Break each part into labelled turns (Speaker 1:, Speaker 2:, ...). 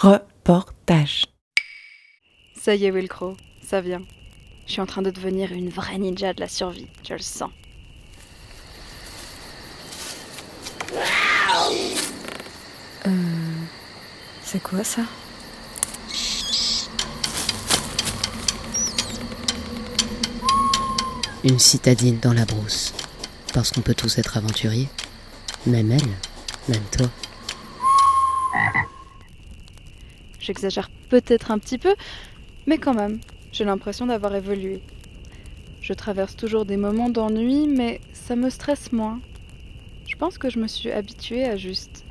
Speaker 1: Reportage.
Speaker 2: Ça y est, Wilcrow, ça vient. Je suis en train de devenir une vraie ninja de la survie, je le sens.
Speaker 3: C'est quoi ça?
Speaker 4: Une citadine dans la brousse. Parce qu'on peut tous être aventuriers. Même elle, même toi.
Speaker 2: J'exagère peut-être un petit peu, mais quand même, j'ai l'impression d'avoir évolué. Je traverse toujours des moments d'ennui, mais ça me stresse moins. Je pense que je me suis habituée à juste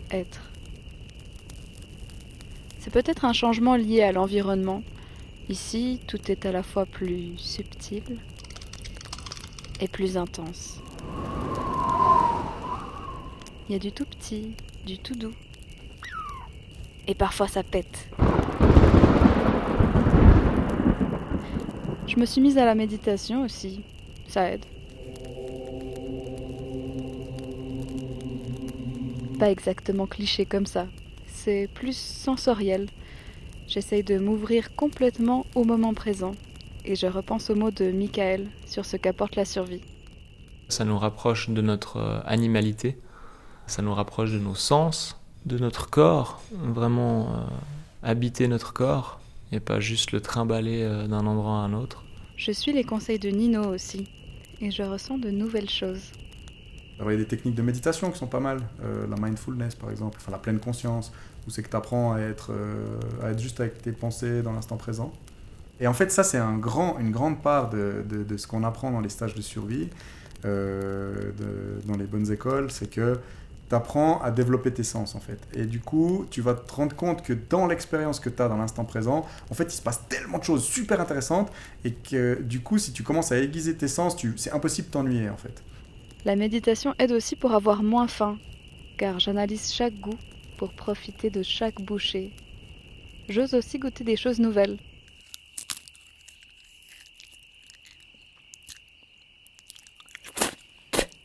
Speaker 2: être. C'est peut-être un changement lié à l'environnement. Ici, tout est à la fois plus subtil et plus intense. Il y a du tout petit, du tout doux. Et parfois ça pète. Je me suis mise à la méditation aussi. Ça aide. Pas exactement cliché comme ça. C'est plus sensoriel. J'essaye de m'ouvrir complètement au moment présent. Et je repense aux mots de Michael sur ce qu'apporte la survie.
Speaker 5: Ça nous rapproche de notre animalité, ça nous rapproche de nos sens, de notre corps, vraiment habiter notre corps et pas juste le trimballer d'un endroit à un autre.
Speaker 2: Je suis les conseils de Nino aussi. Et je ressens de nouvelles choses.
Speaker 6: Alors, il y a des techniques de méditation qui sont pas mal. La mindfulness, par exemple, enfin la pleine conscience, où c'est que tu apprends à être juste avec tes pensées dans l'instant présent. Et en fait, ça, c'est une grande part de ce qu'on apprend dans les stages de survie, dans les bonnes écoles, c'est que tu apprends à développer tes sens, en fait. Et du coup, tu vas te rendre compte que dans l'expérience que tu as dans l'instant présent, en fait, il se passe tellement de choses super intéressantes, et que du coup, si tu commences à aiguiser tes sens, c'est impossible de t'ennuyer, en fait.
Speaker 2: La méditation aide aussi pour avoir moins faim, car j'analyse chaque goût pour profiter de chaque bouchée. J'ose aussi goûter des choses nouvelles.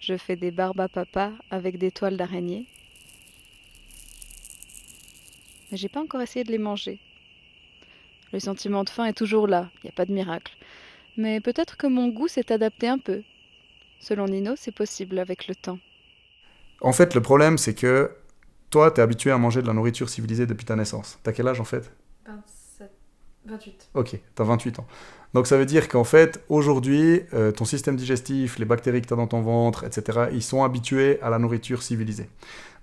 Speaker 2: Je fais des barbes à papa avec des toiles d'araignée. Mais j'ai pas encore essayé de les manger. Le sentiment de faim est toujours là, il n'y a pas de miracle. Mais peut-être que mon goût s'est adapté un peu. Selon Nino, c'est possible avec le temps.
Speaker 6: En fait, le problème, c'est que toi, tu es habitué à manger de la nourriture civilisée depuis ta naissance. T'as quel âge, en fait?
Speaker 3: 28.
Speaker 6: Ok, t'as 28 ans. Donc ça veut dire qu'en fait, aujourd'hui, ton système digestif, les bactéries que t'as dans ton ventre, etc., ils sont habitués à la nourriture civilisée.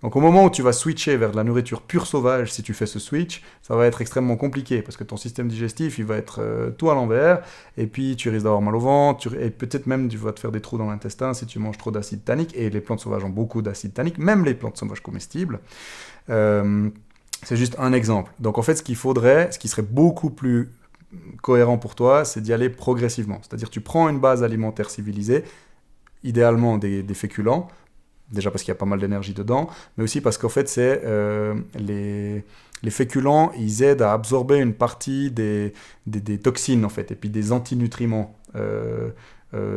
Speaker 6: Donc au moment où tu vas switcher vers de la nourriture pure sauvage, si tu fais ce switch, ça va être extrêmement compliqué, parce que ton système digestif, il va être tout à l'envers, et puis tu risques d'avoir mal au ventre, et peut-être même tu vas te faire des trous dans l'intestin si tu manges trop d'acide tannique, et les plantes sauvages ont beaucoup d'acide tannique, même les plantes sauvages comestibles. C'est juste un exemple. Donc en fait, ce qui serait beaucoup plus cohérent pour toi, c'est d'y aller progressivement. C'est-à-dire tu prends une base alimentaire civilisée, idéalement des féculents, déjà parce qu'il y a pas mal d'énergie dedans, mais aussi parce qu'en fait, les féculents, ils aident à absorber une partie des toxines, en fait, et puis des antinutriments.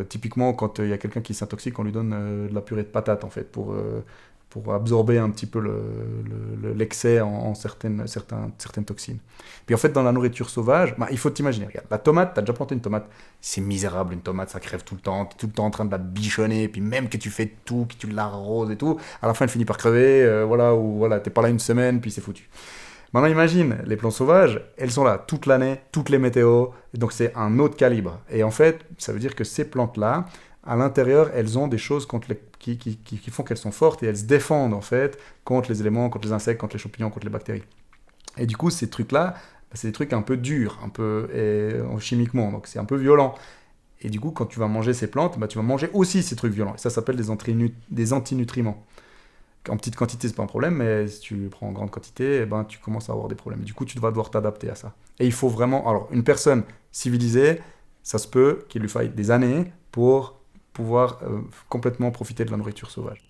Speaker 6: Typiquement, quand il y a quelqu'un qui s'intoxique, on lui donne de la purée de patates, en fait, pour absorber un petit peu l'excès en certaines toxines. Puis en fait, dans la nourriture sauvage, il faut t'imaginer, regarde, la tomate, t'as déjà planté une tomate, c'est misérable une tomate, ça crève tout le temps, t'es tout le temps en train de la bichonner, puis même que tu fais tout, que tu l'arroses et tout, à la fin elle finit par crever, t'es pas là une semaine, puis c'est foutu. Maintenant imagine, les plantes sauvages, elles sont là toute l'année, toutes les météos, et donc c'est un autre calibre. Et en fait, ça veut dire que ces plantes-là, à l'intérieur, elles ont des choses qui font qu'elles sont fortes et elles se défendent en fait contre les éléments, contre les insectes, contre les champignons, contre les bactéries. Et du coup, ces trucs-là, c'est des trucs un peu durs, chimiquement, donc c'est un peu violent. Et du coup, quand tu vas manger ces plantes, tu vas manger aussi ces trucs violents. Et ça s'appelle des antinutriments. En petite quantité, c'est pas un problème, mais si tu le prends en grande quantité, tu commences à avoir des problèmes. Et du coup, tu vas devoir t'adapter à ça. Et il faut vraiment... Alors, une personne civilisée, ça se peut qu'il lui faille des années pour pouvoir complètement profiter de la nourriture sauvage.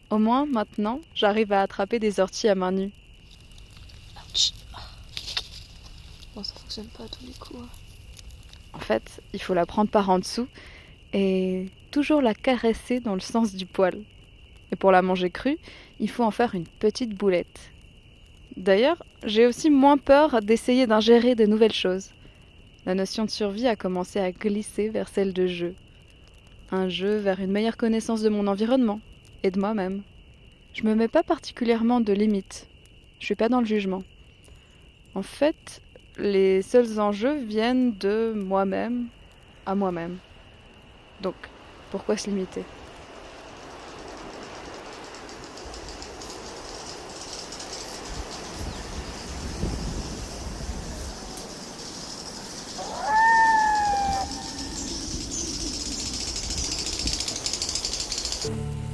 Speaker 2: Au moins, maintenant, j'arrive à attraper des orties à main nue.
Speaker 3: Bon, ça fonctionne pas à tous les coups.
Speaker 2: En fait, il faut la prendre par en dessous et toujours la caresser dans le sens du poil. Et pour la manger crue, il faut en faire une petite boulette. D'ailleurs, j'ai aussi moins peur d'essayer d'ingérer de nouvelles choses. La notion de survie a commencé à glisser vers celle de jeu. Un jeu vers une meilleure connaissance de mon environnement et de moi-même. Je me mets pas particulièrement de limites. Je suis pas dans le jugement. En fait, les seuls enjeux viennent de moi-même à moi-même. Donc, pourquoi se limiter ?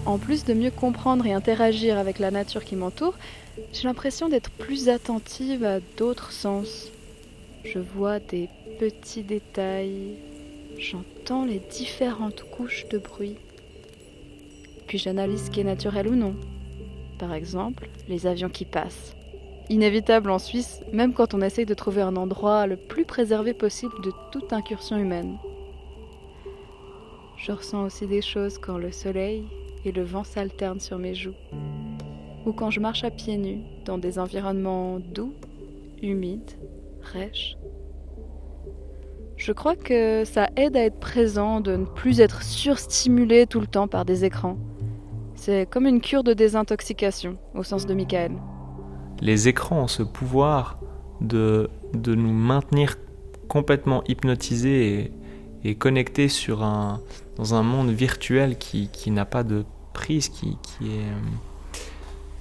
Speaker 2: En plus de mieux comprendre et interagir avec la nature qui m'entoure, j'ai l'impression d'être plus attentive à d'autres sens. Je vois des petits détails, j'entends les différentes couches de bruit. Puis j'analyse ce qui est naturel ou non. Par exemple, les avions qui passent. Inévitable en Suisse, même quand on essaye de trouver un endroit le plus préservé possible de toute incursion humaine. Je ressens aussi des choses quand le soleil et le vent s'alternent sur mes joues. Ou quand je marche à pieds nus dans des environnements doux, humides, rêches. Je crois que ça aide à être présent, de ne plus être surstimulé tout le temps par des écrans. C'est comme une cure de désintoxication, au sens de Michael.
Speaker 5: Les écrans ont ce pouvoir de nous maintenir complètement hypnotisés et connectés dans un monde virtuel qui n'a pas de prise, qui est...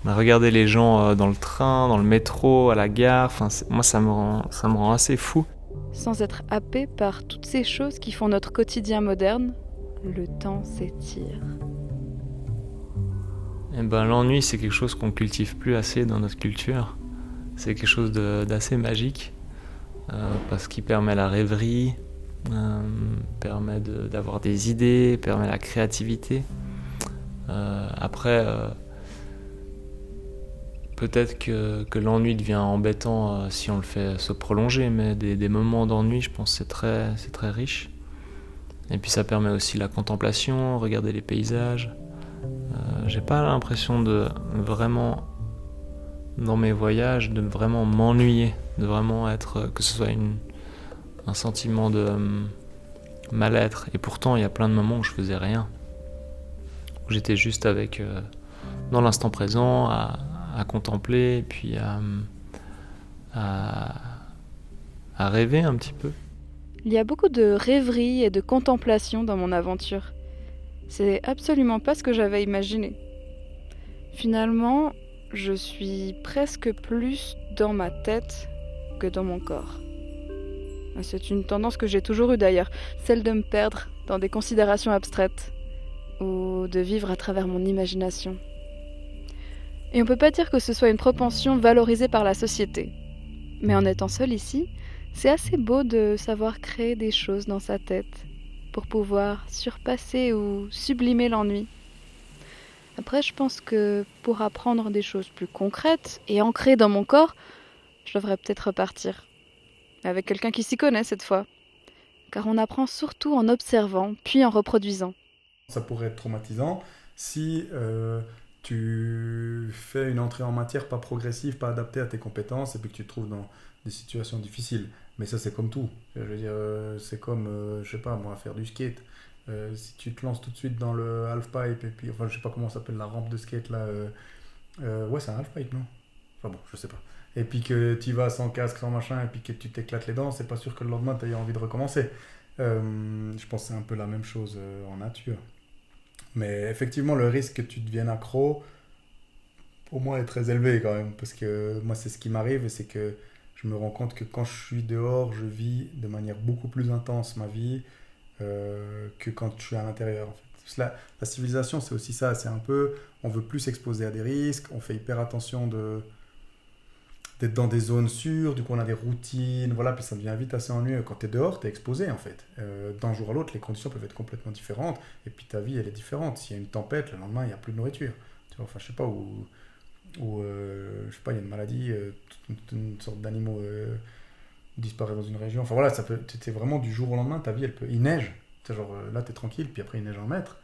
Speaker 5: Regarder les gens dans le train, dans le métro, à la gare, moi ça me rend assez fou.
Speaker 2: Sans être happé par toutes ces choses qui font notre quotidien moderne, le temps s'étire.
Speaker 5: Et l'ennui, c'est quelque chose qu'on cultive plus assez dans notre culture. C'est quelque chose d'assez magique, parce qu'il permet la rêverie, permet d'avoir des idées, permet la créativité. Après, peut-être que l'ennui devient embêtant si on le fait se prolonger, mais des moments d'ennui, je pense, c'est très riche. Et puis ça permet aussi la contemplation, regarder les paysages. J'ai pas l'impression de vraiment, dans mes voyages, de vraiment m'ennuyer, de vraiment être, que ce soit un sentiment de mal-être. Et pourtant, il y a plein de moments où je faisais rien, où j'étais juste dans l'instant présent, à contempler, et puis à rêver un petit peu.
Speaker 2: Il y a beaucoup de rêverie et de contemplation dans mon aventure. C'est absolument pas ce que j'avais imaginé. Finalement, je suis presque plus dans ma tête que dans mon corps. C'est une tendance que j'ai toujours eue d'ailleurs, celle de me perdre dans des considérations abstraites ou de vivre à travers mon imagination. Et on peut pas dire que ce soit une propension valorisée par la société. Mais en étant seule ici, c'est assez beau de savoir créer des choses dans sa tête pour pouvoir surpasser ou sublimer l'ennui. Après, je pense que pour apprendre des choses plus concrètes et ancrées dans mon corps, je devrais peut-être repartir. Avec quelqu'un qui s'y connaît cette fois. Car on apprend surtout en observant, puis en reproduisant.
Speaker 6: Ça pourrait être traumatisant si tu fais une entrée en matière pas progressive, pas adaptée à tes compétences, et puis que tu te trouves dans des situations difficiles. Mais ça, c'est comme tout. Je veux dire, c'est comme, je sais pas, moi, faire du skate. Si tu te lances tout de suite dans le halfpipe, et puis, enfin, je sais pas comment s'appelle la rampe de skate, là. Ouais, c'est un halfpipe, non? Enfin bon, je sais pas. Et puis que tu vas sans casque, sans machin, et puis que tu t'éclates les dents, c'est pas sûr que le lendemain, tu aies envie de recommencer. Je pense que c'est un peu la même chose en nature. Mais effectivement, le risque que tu deviennes accro, pour moi, est très élevé quand même. Parce que moi, c'est ce qui m'arrive, et c'est que je me rends compte que quand je suis dehors, je vis de manière beaucoup plus intense ma vie que quand je suis à l'intérieur. En fait. La civilisation, c'est aussi ça. C'est un peu, on veut plus s'exposer à des risques, on fait hyper attention d'être dans des zones sûres, du coup on a des routines, voilà, puis ça devient vite assez ennuyeux. Quand tu es dehors, tu es exposé en fait. D'un jour à l'autre, les conditions peuvent être complètement différentes, et puis ta vie, elle est différente. S'il y a une tempête, le lendemain, il n'y a plus de nourriture. Tu vois, enfin, je sais pas, je sais pas, il y a une maladie, une sorte d'animaux disparaît dans une région. Enfin voilà, ça peut, t'es vraiment du jour au lendemain, ta vie, il neige. C'est genre, là, t'es tranquille, puis après, il neige 1 mètre.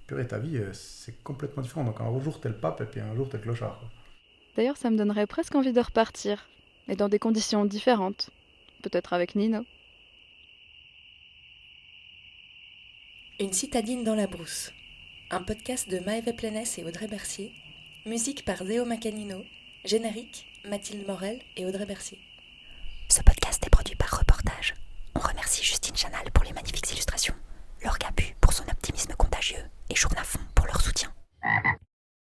Speaker 6: Purée, ta vie, c'est complètement différent. Donc un jour, t'es le pape, et puis un jour, t'es le clochard. Quoi.
Speaker 2: D'ailleurs, ça me donnerait presque envie de repartir, mais dans des conditions différentes. Peut-être avec Nino.
Speaker 1: Une citadine dans la brousse. Un podcast de Maëve Plenès et Audrey Bercier. Musique par Zéo Macanino. Générique, Mathilde Morel et Audrey Bercier.
Speaker 4: Ce podcast est produit par Rebelle.